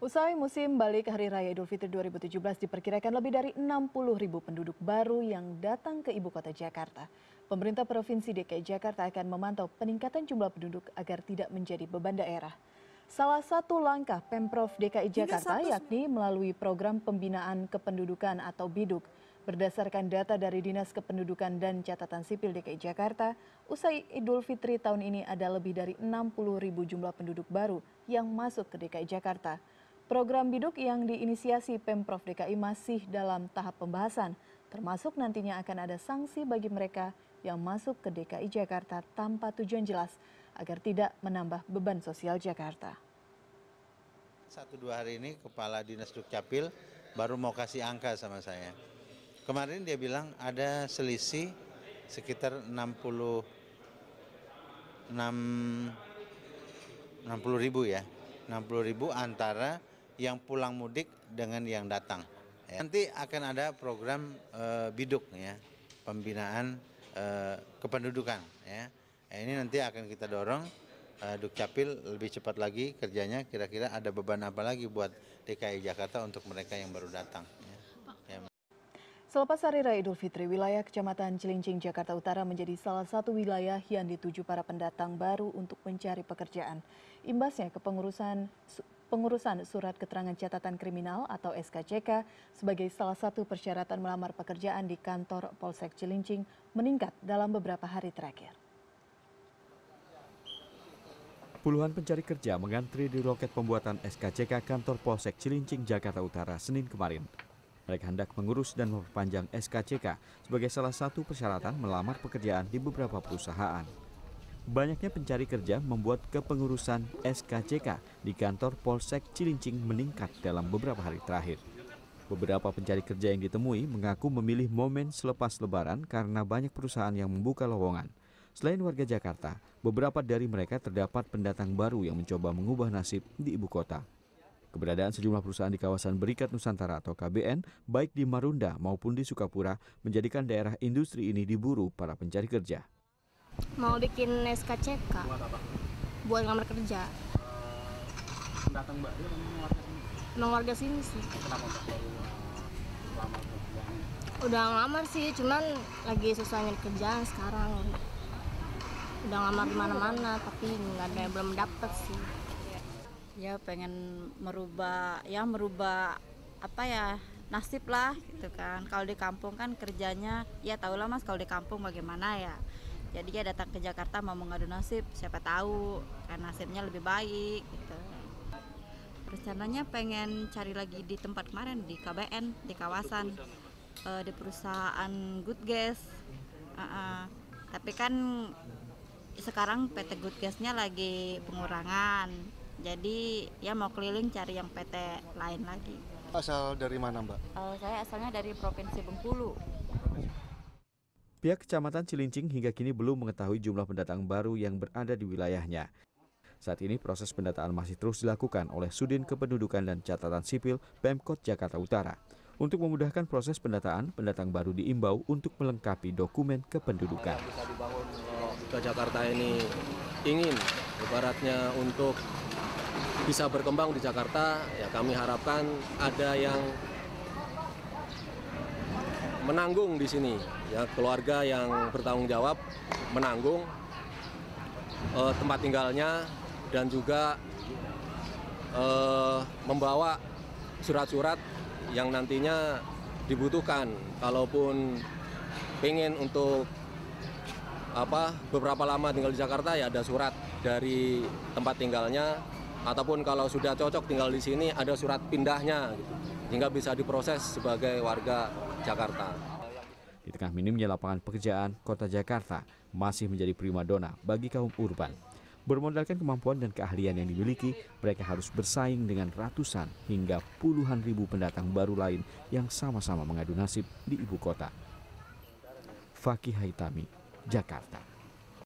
Usai musim balik Hari Raya Idul Fitri 2017 diperkirakan lebih dari 60.000 penduduk baru yang datang ke ibu kota Jakarta. Pemerintah Provinsi DKI Jakarta akan memantau peningkatan jumlah penduduk agar tidak menjadi beban daerah. Salah satu langkah Pemprov DKI Jakarta yakni melalui program pembinaan kependudukan atau BIDUK. Berdasarkan data dari Dinas Kependudukan dan Catatan Sipil DKI Jakarta, usai Idul Fitri tahun ini ada lebih dari 60.000 jumlah penduduk baru yang masuk ke DKI Jakarta. Program BIDUK yang diinisiasi Pemprov DKI masih dalam tahap pembahasan, termasuk nantinya akan ada sanksi bagi mereka yang masuk ke DKI Jakarta tanpa tujuan jelas agar tidak menambah beban sosial Jakarta. 1-2 hari ini Kepala Dinas Dukcapil baru mau kasih angka sama saya. Kemarin dia bilang ada selisih sekitar 60.000 ya, 60.000 antara yang pulang mudik dengan yang datang. Nanti akan ada program BIDUK ya, pembinaan kependudukan ya. Ini nanti akan kita dorong Dukcapil lebih cepat lagi kerjanya, kira-kira ada beban apa lagi buat DKI Jakarta untuk mereka yang baru datang. Ya. Selepas Hari Raya Idul Fitri, wilayah Kecamatan Cilincing, Jakarta Utara menjadi salah satu wilayah yang dituju para pendatang baru untuk mencari pekerjaan. Imbasnya pengurusan surat keterangan catatan kriminal atau SKCK sebagai salah satu persyaratan melamar pekerjaan di kantor Polsek Cilincing meningkat dalam beberapa hari terakhir. Puluhan pencari kerja mengantri di loket pembuatan SKCK kantor Polsek Cilincing, Jakarta Utara, Senin kemarin. Mereka hendak mengurus dan memperpanjang SKCK sebagai salah satu persyaratan melamar pekerjaan di beberapa perusahaan. Banyaknya pencari kerja membuat kepengurusan SKCK di kantor Polsek Cilincing meningkat dalam beberapa hari terakhir. Beberapa pencari kerja yang ditemui mengaku memilih momen selepas Lebaran karena banyak perusahaan yang membuka lowongan. Selain warga Jakarta, beberapa dari mereka terdapat pendatang baru yang mencoba mengubah nasib di ibu kota. Keberadaan sejumlah perusahaan di kawasan Berikat Nusantara atau KBN, baik di Marunda maupun di Sukapura, menjadikan daerah industri ini diburu para pencari kerja. Mau bikin SKCK. Buat apa? Buat ngelamar kerja. Pendatang baru atau warga sini? Emang warga sini sih. Kenapa baru lamar kerjaan? Udah ngelamar sih, cuman lagi susah nyari kerjaan sekarang. Udah ngelamar di mana-mana, tapi nggak ada yang belum dapet sih. Ya pengen merubah apa ya, nasib lah gitu kan. Kalau di kampung kan kerjanya ya tahu lah Mas, kalau di kampung bagaimana ya. Jadi ya datang ke Jakarta mau mengadu nasib, siapa tahu kan nasibnya lebih baik gitu. Rencananya pengen cari lagi di tempat kemarin di KBN, di kawasan di perusahaan Good Gas. Tapi kan sekarang PT Good Gas-nya lagi pengurangan. Jadi ya mau keliling cari yang PT lain lagi. Asal dari mana Mbak? Saya asalnya dari Provinsi Bengkulu. Pihak Kecamatan Cilincing hingga kini belum mengetahui jumlah pendatang baru yang berada di wilayahnya. Saat ini proses pendataan masih terus dilakukan oleh Sudin Kependudukan dan Catatan Sipil Pemkot Jakarta Utara. Untuk memudahkan proses pendataan, pendatang baru diimbau untuk melengkapi dokumen kependudukan. Yang bisa dibangun ke Jakarta ini ingin ibaratnya untuk bisa berkembang di Jakarta, ya kami harapkan ada yang menanggung di sini, ya keluarga yang bertanggung jawab menanggung tempat tinggalnya dan juga membawa surat-surat yang nantinya dibutuhkan kalaupun pengen untuk beberapa lama tinggal di Jakarta, ya ada surat dari tempat tinggalnya. Ataupun kalau sudah cocok tinggal di sini ada surat pindahnya gitu, sehingga bisa diproses sebagai warga Jakarta. Di tengah minimnya lapangan pekerjaan, kota Jakarta masih menjadi primadona bagi kaum urban. Bermodalkan kemampuan dan keahlian yang dimiliki, mereka harus bersaing dengan ratusan hingga puluhan ribu pendatang baru lain yang sama-sama mengadu nasib di ibu kota. Fakih Haitami, Jakarta.